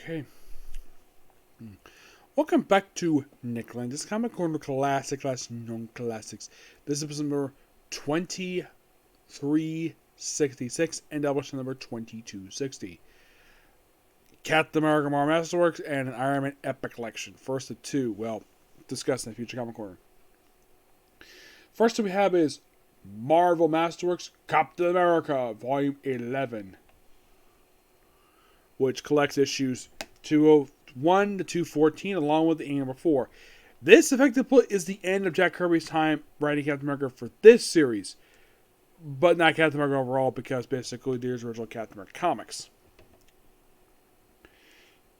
Okay. Welcome back to Nick Lenz, Comic Corner Classic / Non-Classics. This is episode number 2366 and Doubleshot number 2260. Captain America Masterworks and an Iron Man Epic Collection. First of two, well, discussed in the future Comic Corner. First we have is Marvel Masterworks Captain America Volume 11, which collects issues 201 to 214 along with the number 4. This effectively is the end of Jack Kirby's time writing Captain America for this series, but not Captain America overall, because basically there's original Captain America comics.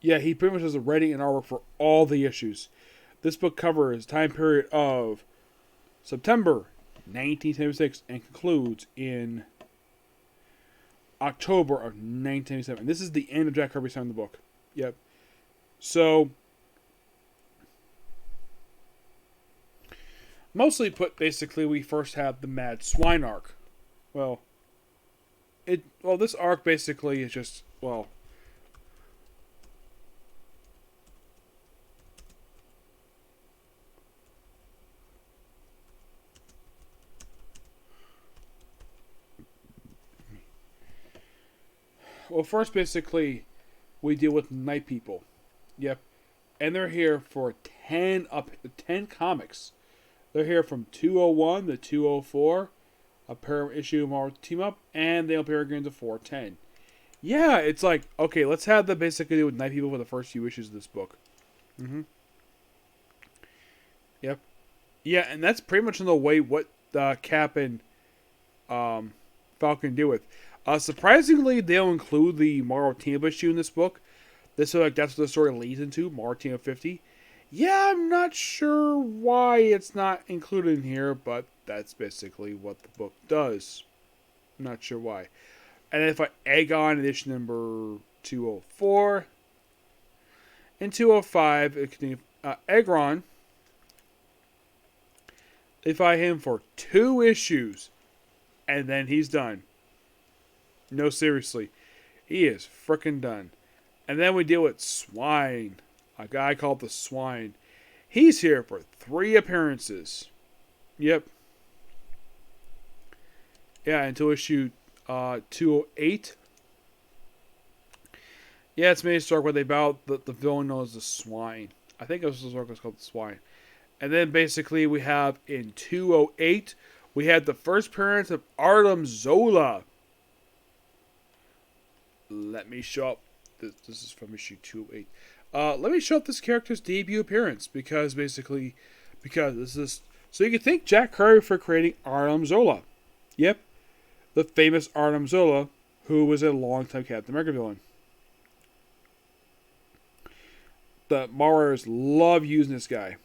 Yeah, he pretty much does the writing and artwork for all the issues. This book covers time period of September 1976 and concludes in October of 1977. This is the end of Jack Kirby's time in the book. Yep. So, mostly put, basically, we first have the Mad Swine arc. Well, this arc basically is just, well, first, basically, we deal with Night People. Yep. And they're here for 10 comics. They're here from 201 to 204, a per issue Marvel team up, and they'll appear again to 410. Yeah, it's like, okay, let's have them basically do with Night People for the first few issues of this book. Yep. Yeah, and that's pretty much in the way what Cap and Falcon deal with. Surprisingly, they'll include the Marvel team up issue in this book. That's what the story leads into, Marvel Team Up 50. Yeah, I'm not sure why it's not included in here, but that's basically what the book does. I'm not sure why. And then if I egg on edition number 204 and 205, it continues, Egron, they fight him for 2 issues, and then he's done. No, seriously. He is frickin' done. And then we deal with Swine, a guy called the Swine. He's here for 3 appearances. Yep. Yeah, until issue 208. Yeah, it's made story where they battle the villain known as the Swine. I think it was the story called the Swine. And then basically we have in 208, we had the first appearance of Artem Zola. Let me show up. This is from issue 208. Let me show up this character's debut appearance, because this is... So you can thank Jack Kirby for creating Artem Zola. Yep. The famous Artem Zola, who was a longtime Captain America villain. The Marvels love using this guy.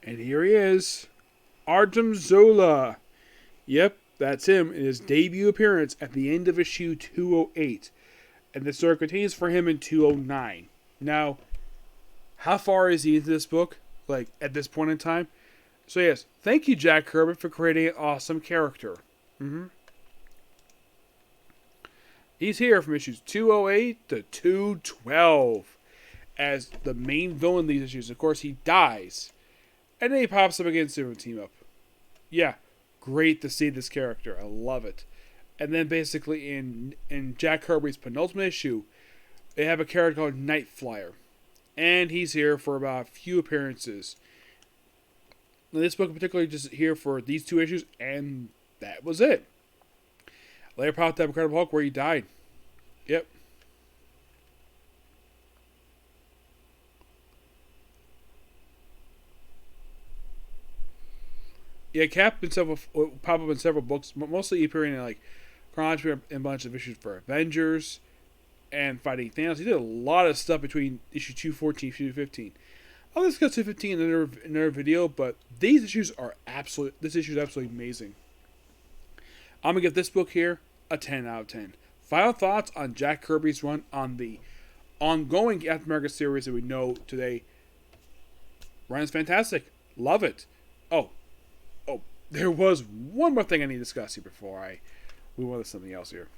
And here he is, Artem Zola. Yep, that's him in his debut appearance at the end of issue 208. And the story continues for him in 209. Now, how far is he into this book? Like, at this point in time? So yes, thank you, Jack Kirby, for creating an awesome character. He's here from issues 208 to 212 as the main villain of these issues. Of course, he dies. And then he pops up again soon with Team Up. Yeah, great to see this character. I love it. And then basically in Jack Kirby's penultimate issue, they have a character called Night Flyer. And he's here for about a few appearances. Now, this book in particular just here for these 2 issues, and that was it. Later popped up Incredible Hulk where he died. Yep. Yeah, Cap pop up in several books, mostly appearing in like chronology and a bunch of issues for Avengers and fighting Thanos. He did a lot of stuff between issue 214 and 215. I'll discuss 215 in another video, but these issues are this issue is absolutely amazing. I'm gonna give this book here a 10 out of 10. Final thoughts on Jack Kirby's run on the ongoing Captain America series that we know today. Run is fantastic. Love it. Oh, there was one more thing I need to discuss here before I move on to something else here.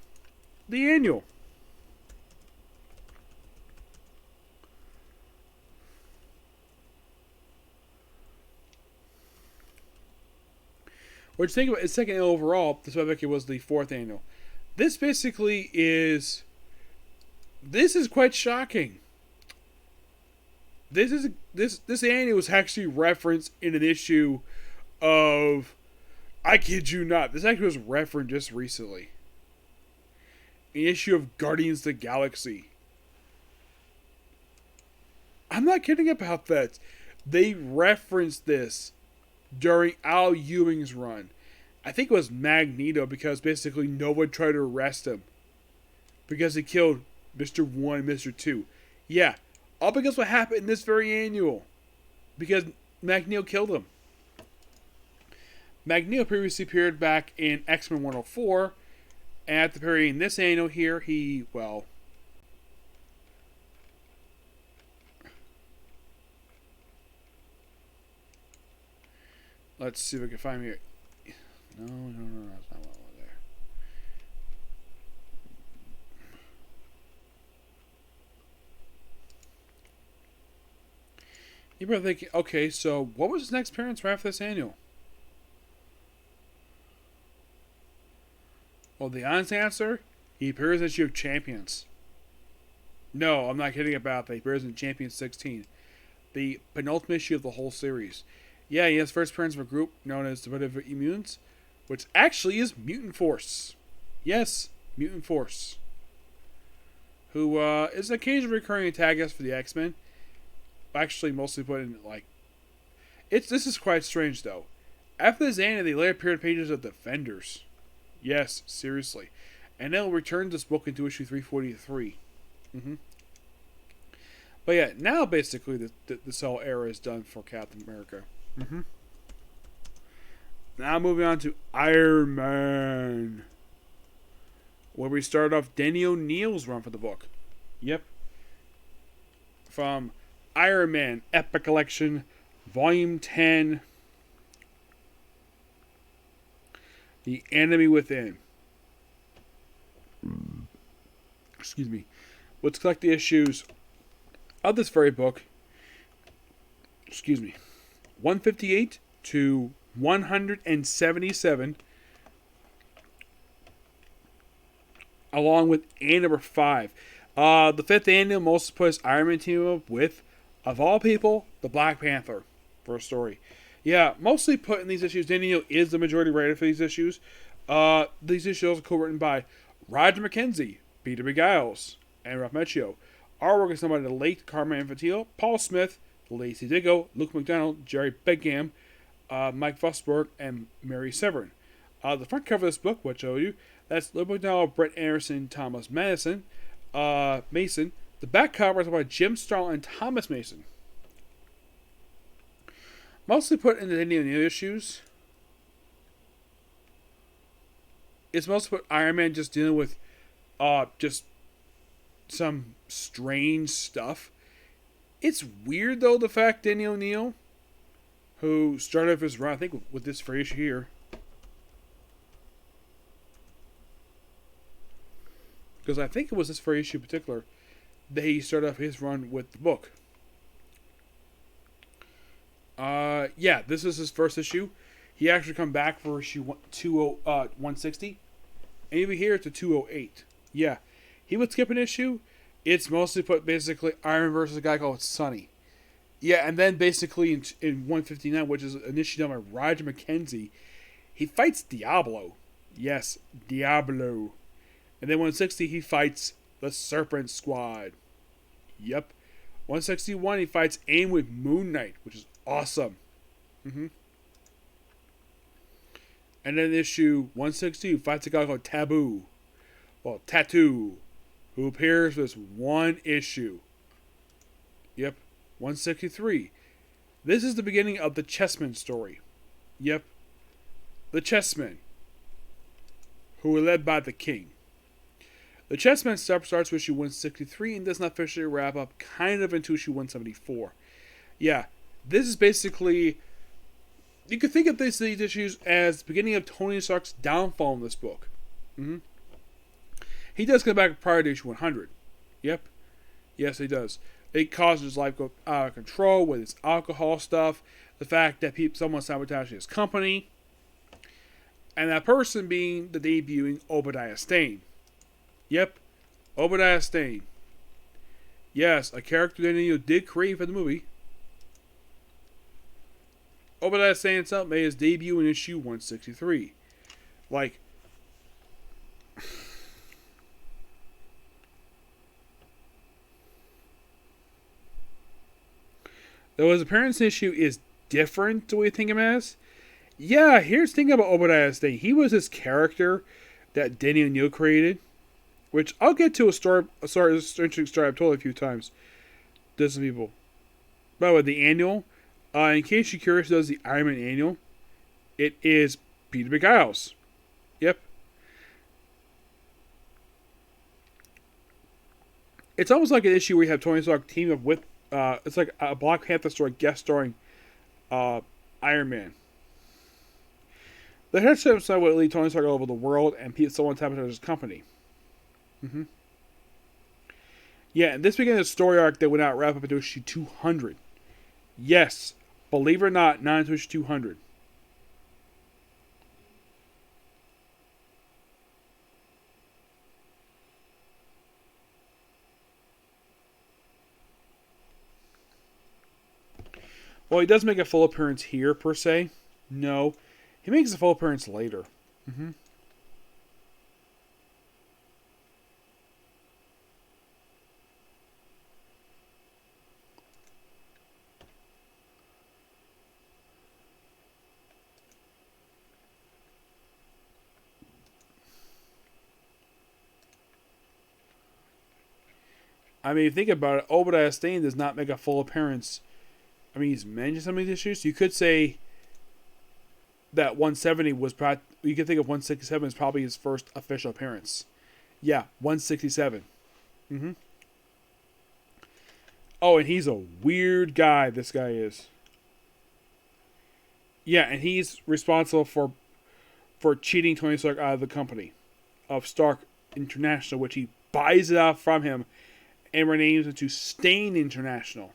The annual. What you think about its second annual overall, this it was the 4th annual. This basically is... This is quite shocking. This annual was actually referenced in an issue of... I kid you not. This actually was referenced just recently. An issue of Guardians of the Galaxy. I'm not kidding about that. They referenced this during Al Ewing's run. I think it was Magneto, because basically no one tried to arrest him because he killed Mr. 1 and Mr. 2. Yeah, all because what happened in this very annual. Because Magneto killed him. Magneto previously appeared back in X-Men 104, and at the period in this annual here, he, well... Let's see if I can find me... No, that's not what I want there. You're probably thinking, okay, so what was his next appearance right after this annual? Well, the honest answer, he appears in the issue of Champions. No, I'm not kidding about that. He appears in Champions 16. The penultimate issue of the whole series. Yeah, he has first appearance of a group known as the Primitive Immunes, which actually is Mutant Force. Yes, Mutant Force. Who is an occasional recurring antagonist for the X-Men. Actually, mostly put in, like... This is quite strange, though. After this anime, they later appeared in pages of Defenders. Yes, seriously. And they'll return this book into issue 343. But yeah, now basically this whole era is done for Captain America. Now moving on to Iron Man, where we start off Denny O'Neil's run for the book. Yep. From Iron Man Epic Collection, Volume 10, The Enemy Within. Excuse me. Let's collect the issues of this very book. Excuse me. 158 to 177, along with annual number 5. The 5th annual mostly puts Iron Man team up with, of all people, the Black Panther for a story. Yeah, mostly put in these issues. Daniel is the majority writer for these issues. These issues are co-written by Roger McKenzie, Peter Beguiles, and Ralph Macchio. Artwork is done by the late Carmine Infantile, Paul Smith, Lacey Diggo, Luke McDonald, Jerry Begam, Mike Fussberg, and Mary Severin. The front cover of this book, which I'll show you, that's Luke McDonald, Brett Anderson, Thomas Mason. The back cover is by Jim Starl and Thomas Mason. Mostly put in the Indian issues. It's mostly put Iron Man just dealing with just some strange stuff. It's weird, though, the fact Denny O'Neil, who started off his run, I think, with this phrase here. Because I think it was this phrase issue in particular that he started off his run with the book. Yeah, this is his first issue. He actually come back for issue 160. And even here to 208. Yeah, he would skip an issue. It's mostly put basically Iron versus a guy called Sonny. Yeah, and then basically in 159, which is an issue done by Roger McKenzie, he fights Diablo. Yes, Diablo. And then 160, he fights the Serpent Squad. Yep. 161, he fights AIM with Moon Knight, which is awesome. Mm-hmm. And then issue 162 fights a guy called Tattoo, who appears for this one issue. Yep. 163. This is the beginning of the Chessmen story. Yep. The Chessmen, who were led by the king. The Chessmen starts with issue 163 and does not officially wrap up kind of into issue 174. Yeah, this is basically... You could think of these issues as the beginning of Tony Stark's downfall in this book. Mm-hmm. He does come back prior to issue 100. Yep. Yes, he does. It causes his life to go out of control with his alcohol stuff, the fact that someone sabotaging his company, and that person being the debuting Obadiah Stane. Yep, Obadiah Stane. Yes, a character that Neil did create for the movie. Obadiah Stane himself made his debut in issue 163. Like, though his appearance issue is different the way you think of him as. Yeah, here's the thing about Obadiah Stane. He was this character that Denny O'Neil created, which I'll get to an interesting story I've told a few times to some people. By the way, the annual, in case you're curious, who does the Iron Man annual? It is Peter McGiles. Yep. It's almost like an issue where you have Tony Stark team up with, it's like a Black Panther story guest starring Iron Man. The headship side would lead Tony Stark all over the world and someone sabotage his company. Mm-hmm. Yeah, and this began a story arc that would not wrap up into issue 200. Yes, believe it or not into issue 200. Well, he does make a full appearance here, per se. No. He makes a full appearance later. Mm-hmm. I mean, think about it. Obadiah Stane does not make a full appearance. I mean, he's mentioned some of these issues. You could say that 170 was probably... You could think of 167 as probably his first official appearance. Yeah, 167. Mm-hmm. Oh, and he's a weird guy, this guy is. Yeah, and he's responsible for cheating Tony Stark out of the company of Stark International, which he buys it out from him and renames it to Stane International.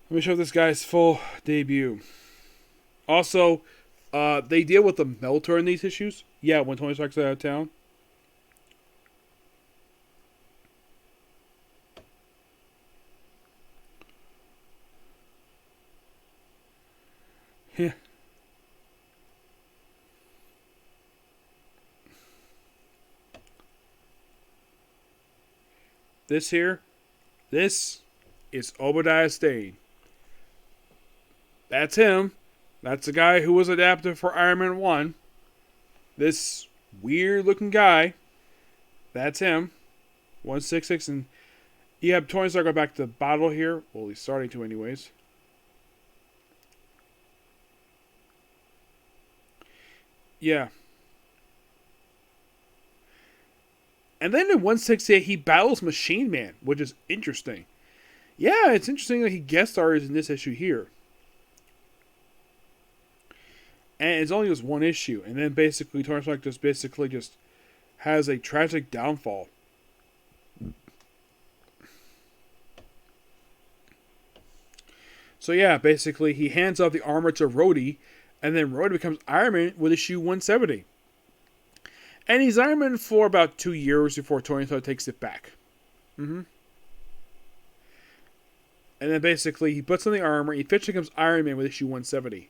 Let me show this guy's full debut. Also, they deal with the Melter in these issues. Yeah, when Tony Stark's out of town. Yeah. This is Obadiah Stane. That's him. That's the guy who was adapted for Iron Man 1. This weird looking guy. That's him. 166. And you have Tony Stark go back to the battle here. Well, he's starting to anyways. Yeah. And then in 168, he battles Machine Man, which is interesting. Yeah, it's interesting that he guest stars in this issue here. And it's only just one issue. And then basically, Tony Stark just has a tragic downfall. So yeah, basically, he hands off the armor to Rhodey And then Rhodey becomes Iron Man with issue 170. And he's Iron Man for about 2 years before Tony Stark takes it back. And then basically he puts on the armor. He officially becomes Iron Man with issue 170.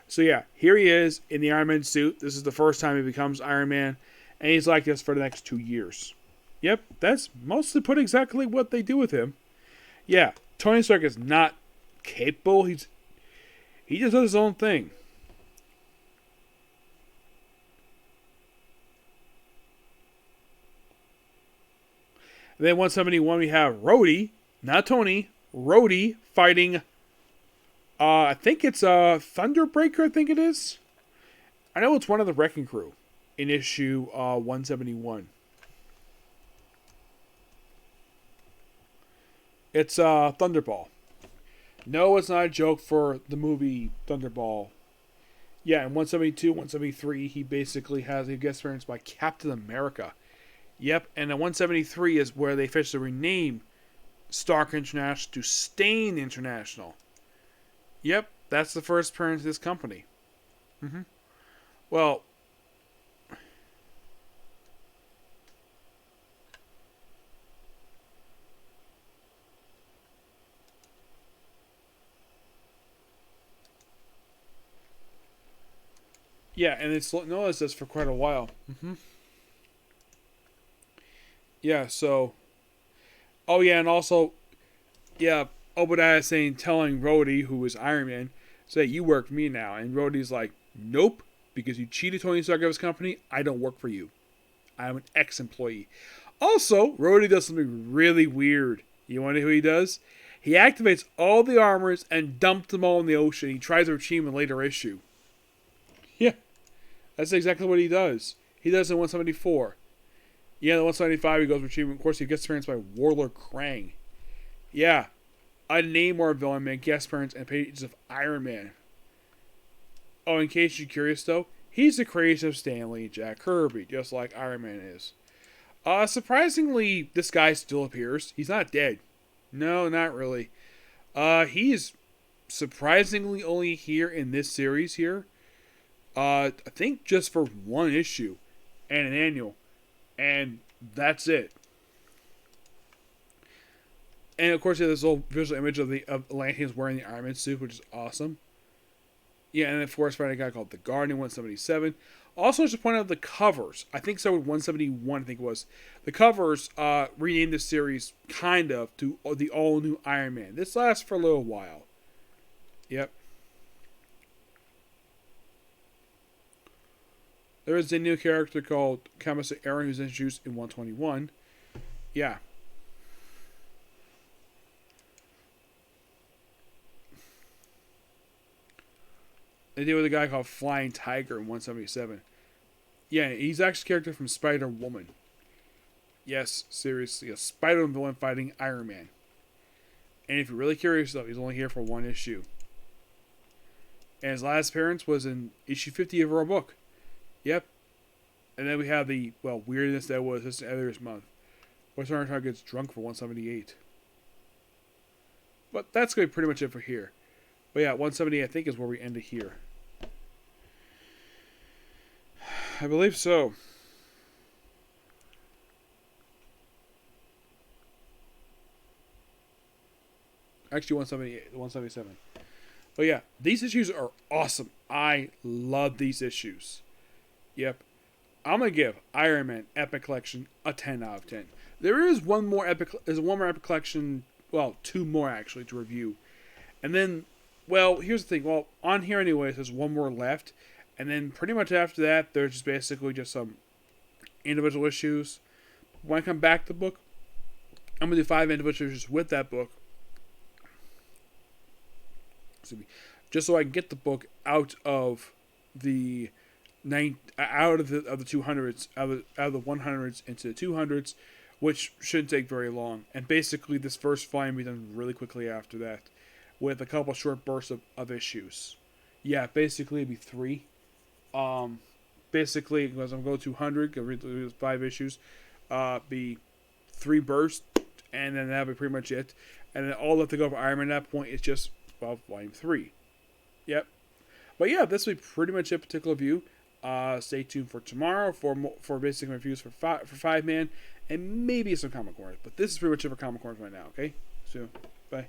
So yeah, here he is in the Iron Man suit. This is the first time he becomes Iron Man. And he's like this for the next 2 years. Yep, that's mostly put exactly what they do with him. Yeah, Tony Stark is not capable. He just does his own thing. And then 171 we have Rhodey, not Tony, Rhodey fighting, I think it's Thunderbreaker, I think it is. I know it's one of the Wrecking Crew in issue 171. It's Thunderball. No, it's not a joke for the movie Thunderball. Yeah, in 172, 173, he basically has a guest appearance by Captain America. Yep, and in 173 is where they officially rename Stark International to Stain International. Yep, that's the first appearance of this company. Well, yeah, and it's known as this for quite a while. Yeah, so... Oh, yeah, and also... Yeah, Obadiah telling Rhodey, who is Iron Man, say, you work for me now. And Rhodey's like, nope, because you cheated Tony Stark of his company, I don't work for you. I'm an ex-employee. Also, Rhodey does something really weird. You wonder who he does? He activates all the armors and dumps them all in the ocean. He tries to retrieve them in a later issue. Yeah, that's exactly what he does. He does it in 174. Yeah, in 175 he goes for achievement. Of course, he gets experienced by Warlord Krang. Yeah, a Namor villain made guest appearance and pages of Iron Man. Oh, in case you're curious though, he's the creator of Stan Lee and Jack Kirby, just like Iron Man is. Surprisingly, this guy still appears. He's not dead. No, not really. He's surprisingly only here in this series here. I think just for one issue and an annual. And that's it. And of course, there's this whole visual image of Atlanteans wearing the Iron Man suit, which is awesome. Yeah, and then of course, fighting a guy called the Guardian 177. Also, just to point out the covers. I think so with 171, I think it was. The covers renamed this series, kind of, to the all-new Iron Man. This lasts for a little while. Yep. There is a new character called Commissar Aaron who's introduced in 121. Yeah. They deal with a guy called Flying Tiger in 177. Yeah, he's actually a character from Spider-Woman. Yes, seriously, a Spider-Man villain fighting Iron Man. And if you're really curious though, he's only here for one issue. And his last appearance was in issue 50 of our book. Yep. And then we have the, weirdness that was this other month. Where Stark gets drunk for 178. But that's going to be pretty much it for here. But yeah, 178 I think is where we end it here. I believe so. Actually 178, 177. But yeah, these issues are awesome. I love these issues. Yep. I'm going to give Iron Man Epic Collection a 10 out of 10. There is one more Epic Collection, two more actually to review. And then, here's the thing. On here anyways, there's one more left. And then pretty much after that, there's just basically just some individual issues. When I come back to the book, I'm going to do 5 individual issues with that book. Just so I can get the book out of the out of the 200s, out of the 100s into the 200s, which shouldn't take very long. And basically, this first volume will be done really quickly after that, with a couple short bursts of issues. Yeah, basically it'd be 3. Basically, because I'm going to 200, gonna read 5 issues, be 3 bursts, and then that'll be pretty much it. And then all left to go for Iron Man at that point is just volume 3. Yep. But yeah, this will be pretty much a particular review. Stay tuned for tomorrow for basic reviews for 5-man and maybe some comic corners. But this is pretty much it for comic corners right now. Okay, so bye.